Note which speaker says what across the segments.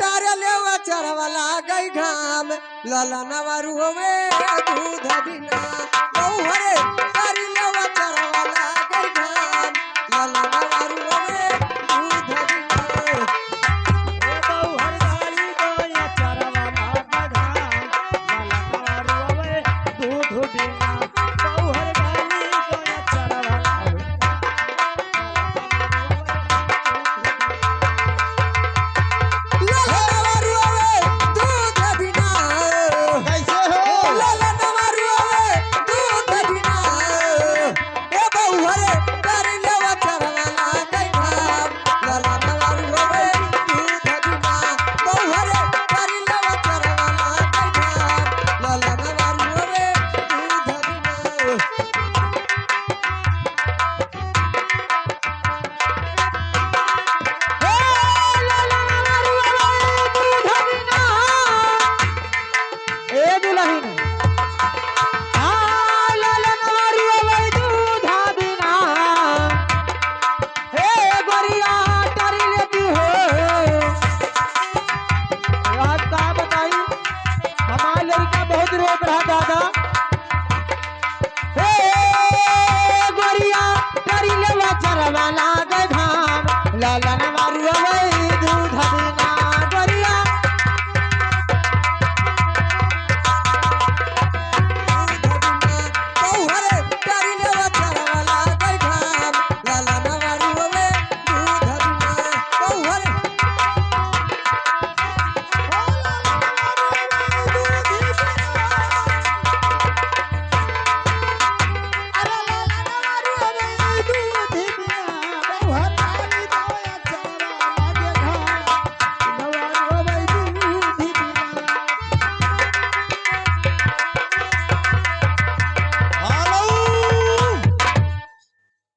Speaker 1: टारले चरवला गई घाम लाला नवारू होवे दूध बिना बहुरे टारले चरवला गई घाम लाला नवारू होवे दूध बिना
Speaker 2: बहुहर गाली गोया चरवाला गधाम लाला नवारू होवे दूध बिना बहुहर गाली गोया चरवाला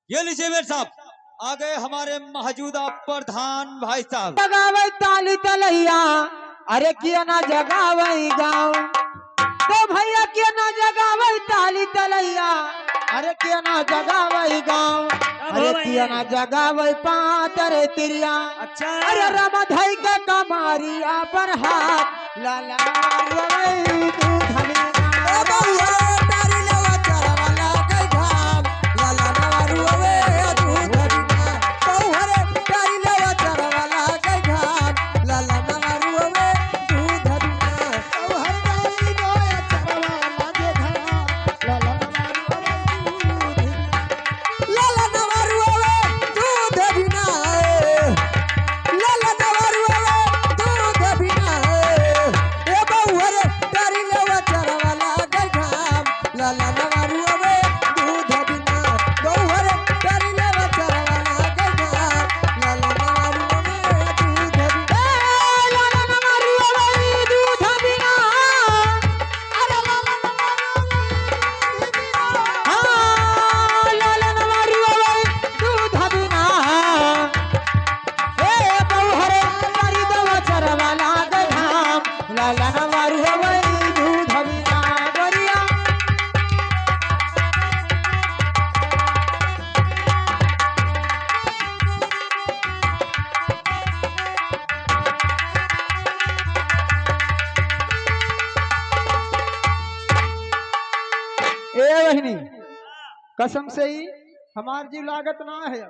Speaker 3: ये लीजिए मेरे साहब आ गए हमारे मौजूदा प्रधान भाई साहब।
Speaker 4: जगावे ताली तलैया अरे किया ना जगावे गाँव तो भैया किया ना जगावे ताली तलैया अरे किया ना जगावे गाँव अरे किया ना जगावे पातर तिरिया
Speaker 2: अच्छा
Speaker 4: अरे रमधई का कमारिया पर हाथ लाला रे तू धनी कसम से ही हमार जीव लागत ना है।